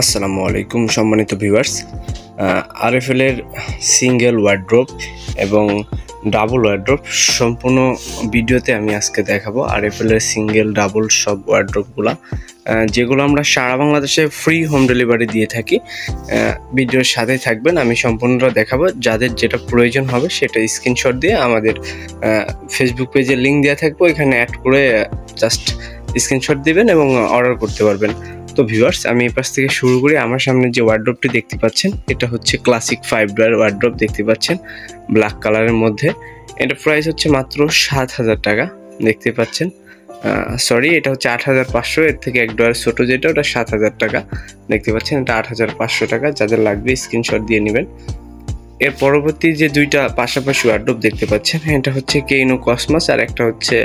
আসসালামু আলাইকুম সম্মানিত ভিউয়ার্স। আরএফএল এর সিঙ্গেল ওয়ার্ড্রোব এবং ডাবল ওয়ার্ড্রোব সম্পূর্ণ ভিডিওতে আমি আজকে দেখাবো। আরএফএল এর সিঙ্গেল ডাবল সব ওয়ার্ড্রোবগুলো যেগুলো আমরা সারা বাংলাদেশে ফ্রি হোম ডেলিভারি দিয়ে থাকি। ভিডিওর সাথে থাকবেন, আমি সম্পূর্ণটা দেখাবো। যাদের যেটা প্রয়োজন হবে সেটা স্ক্রিনশট দিয়ে আমাদের ফেসবুক পেজে লিঙ্ক দেওয়া থাকবে, এখানে অ্যাড করে জাস্ট স্ক্রিনশট দিবেন এবং অর্ডার করতে পারবেন। তো ভিউয়ার্স, আমি এই পাশ থেকে শুরু করি। আমার সামনে যে ওয়ার্ড্রোবটি দেখতে পাচ্ছেন এটা হচ্ছে ক্লাসিক 5 ডয়ার ওয়ার্ড্রোব দেখতে পাচ্ছেন, ব্ল্যাক কালারের মধ্যে। এটা প্রাইস হচ্ছে মাত্র 7,000 টাকা দেখতে পাচ্ছেন। সরি, এটা হচ্ছে 8,500। এর থেকে এক ডয়ার ছোট যেটা ওটা 7,000 টাকা দেখতে পাচ্ছেন। এটা 8,500 টাকা। যাদের লাগবে স্ক্রিনশট দিয়ে নেবেন। এর পরবর্তী যে দুইটা পাশাপাশি ওয়ার্ড্রোব দেখতে পাচ্ছেন এটা হচ্ছে কেইনো কসমস, আর একটা হচ্ছে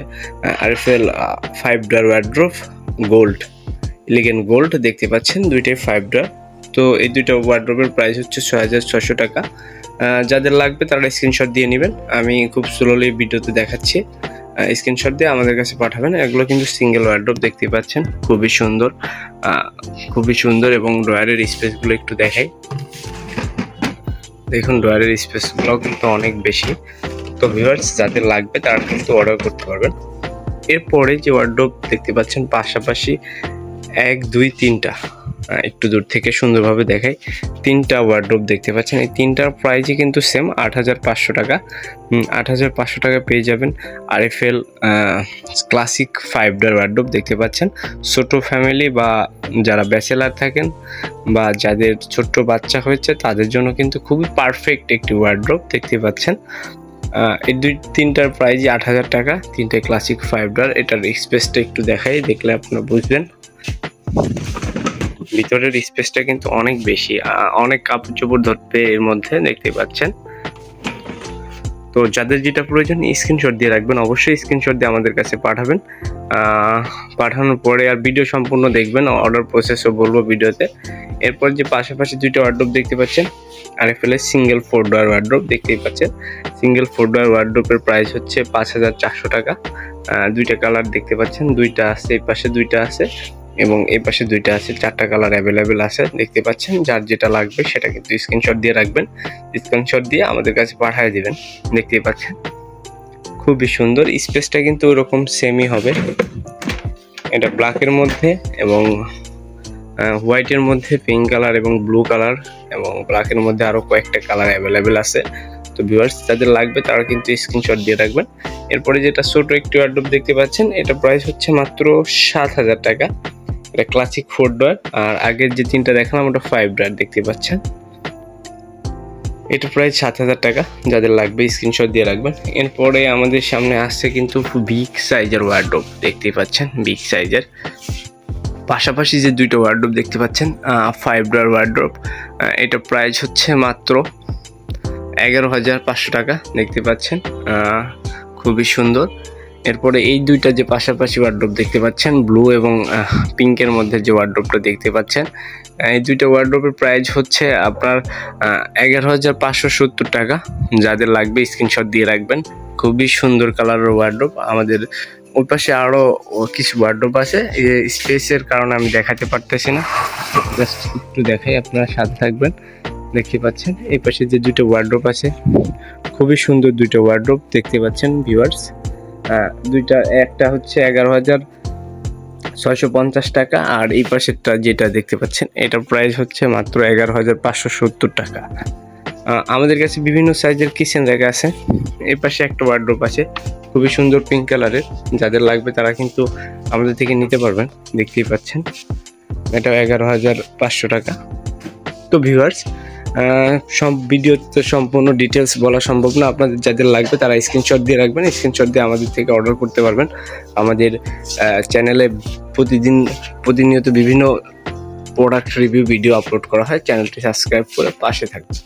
RFL 5 drawer wardrobe gold, elegant gold দেখতে পাচ্ছেন। দুইটাই 5 ডয়ার। তো এই দুইটা ওয়ার্ড্রোবের প্রাইস হচ্ছে 6,600 টাকা। যাদের লাগবে তারা স্ক্রিনশট দিয়ে নেবেন। আমি খুব স্লোলি ভিডিওতে দেখাচ্ছি, স্ক্রিনশট দিয়ে আমাদের কাছে পাঠাবেন। এগুলো কিন্তু সিঙ্গেল ওয়ার্ড্রোব দেখতে পাচ্ছেন, খুবই সুন্দর এবং ড্রয়ারের স্পেসগুলো একটু দেখাই। দেখুন, ড্রয়ারের স্পেসগুলো কিন্তু অনেক বেশি। তো ভিউয়ার্স, যাদের লাগবে তারা কিন্তু অর্ডার করতে পারবেন। এরপরে যে ওয়ার্ড্রোব দেখতে পাচ্ছেন পাশাপাশি 1, 2, 3টা, একটু দূর থেকে সুন্দরভাবে দেখাই। 3টা ওয়ার্ড্রোব দেখতে পাচ্ছেন। এই 3টার প্রাইসই কিন্তু সেম 8,500 টাকা। 8,500 টাকা পেয়ে যাবেন আরএফএল ক্লাসিক 5 ডয়ার ওয়ার্ড্রোব দেখতে পাচ্ছেন। ছোট ফ্যামিলি বা যারা ব্যাচেলার থাকেন বা যাদের ছোট্ট বাচ্চা হয়েছে তাদের জন্য কিন্তু খুবই পারফেক্ট একটি ওয়ার্ড্রোব দেখতে পাচ্ছেন। এই 3টার প্রাইসই 8,000 টাকা। 3টে ক্লাসিক 5 ডয়ার। এটার স্পেসটা একটু দেখাই, দেখলে আপনারা বুঝবেন। ভিতরের স্পেসটা কিন্তু অনেক বেশি, অনেক কাপড় চোপড় ধরবে এর মধ্যে দেখতে পাচ্ছেন। তো যাদের যেটা প্রয়োজন স্ক্রিনশট দিয়ে রাখবেন, অবশ্যই স্ক্রিনশট দিয়ে আমাদের কাছে পাঠাবেন। পাঠানোর পরে আর ভিডিও সম্পূর্ণ দেখবেন, অর্ডার প্রসেসও বলবো ভিডিওতে। এরপর যে পাশাপাশি দুইটা ওয়ার্ড্রোব দেখতে পাচ্ছেন আরএফএল এর সিঙ্গেল 4 ডয়ার ওয়ার্ড্রোব দেখতেই পাচ্ছেন। সিঙ্গেল 4 ডয়ার ওয়ার্ড্রোবের প্রাইস হচ্ছে 5,400 টাকা। দুইটা কালার দেখতে পাচ্ছেন, দুইটা আছে, এই পাশে দুইটা আছে এবং এই পাশে দুইটা আছে। 4টা কালার অ্যাভেলেবেল আছে দেখতে পাচ্ছেন। যার যেটা লাগবে সেটা কিন্তু স্ক্রিনশট দিয়ে রাখবেন, স্ক্রিনশট দিয়ে আমাদের কাছে পাঠিয়ে দিবেন। দেখতেই পাচ্ছেন খুবই সুন্দর। স্পেসটা কিন্তু ওরকম সেমই হবে। এটা ব্ল্যাকের মধ্যে এবং হোয়াইটের মধ্যে, পিঙ্ক কালার এবং ব্লু কালার এবং ব্ল্যাকের মধ্যে আরও কয়েকটা কালার অ্যাভেলেবেল আছে। তো ভিউয়ার্স, যাদের লাগবে তারা কিন্তু স্ক্রিনশট দিয়ে রাখবেন। এরপরে যেটা ছোট একটি ওয়ার্ড্রোব দেখতে পাচ্ছেন এটা প্রাইস হচ্ছে মাত্র 7,000 টাকা। এটা ক্লাসিক 4 ডয়ার। আর আগের যে 3টা দেখালাম ওটা 5 ডয়ার দেখতে পাচ্ছেন। এটা প্রাইস 7,000 টাকা। যাদের লাগবে স্ক্রিনশট দিয়ে রাখবেন। এরপরে আমাদের সামনে আসছে কিন্তু বিগ সাইজের ওয়ার্ড্রোব দেখতেই পাচ্ছেন, বিগ সাইজের। পাশাপাশি যে দুইটা ওয়ার্ড্রোব দেখতে পাচ্ছেন 5 ডয়ার ওয়ার্ড্রোব, এটা প্রাইস হচ্ছে মাত্র 11,500 টাকা দেখতে পাচ্ছেন, খুবই সুন্দর। এরপরে এই দুইটা যে পাশাপাশি ওয়ার্ড্রোব দেখতে পাচ্ছেন, ব্লু এবং পিঙ্কের মধ্যে যে ওয়ার্ড্রোবটা দেখতে পাচ্ছেন, এই দুইটা ওয়ার্ড্রোবের প্রাইস হচ্ছে আপনার 11,570 টাকা। যাদের লাগবে স্ক্রিনশট দিয়ে রাখবেন। খুবই সুন্দর কালারের ওয়ার্ড্রোব। আমাদের ওই পাশে আরও কিছু ওয়ার্ড্রোব আছে, এই স্পেসের কারণে আমি দেখাতে পারতেছি না, জাস্ট একটু দেখাই, আপনারা সাথে থাকবেন। দেখতে পাচ্ছেন এই পাশে যে দুটো ওয়ার্ড্রোব আছে, খুবই সুন্দর দুইটা ওয়ার্ড্রোব দেখতে পাচ্ছেন ভিউয়ার্স। দুইটা, একটা হচ্ছে 11,650 টাকা আর এই পাশেরটা যেটা দেখতে পাচ্ছেন এটার প্রাইস হচ্ছে মাত্র 11,570 টাকা। আমাদের কাছে বিভিন্ন সাইজের কিচেন র্যাক আছে। এই পাশে একটা ওয়ার্ড্রোব আছে খুবই সুন্দর পিঙ্ক কালারের। যাদের লাগবে তারা কিন্তু আমাদের থেকে নিতে পারবেন। দেখতেই পাচ্ছেন এটা 11,500 টাকা। তো ভিউয়ার্স, সব ভিডিওতে সম্পূর্ণ ডিটেলস বলা সম্ভব না। আপনাদের যাদের লাগবে তারা স্ক্রিনশট দিয়ে রাখবেন, স্ক্রিনশট দিয়ে আমাদের থেকে অর্ডার করতে পারবেন। আমাদের চ্যানেলে প্রতিনিয়ত বিভিন্ন প্রোডাক্ট রিভিউ ভিডিও আপলোড করা হয়। চ্যানেলটি সাবস্ক্রাইব করে পাশে থাকবেন।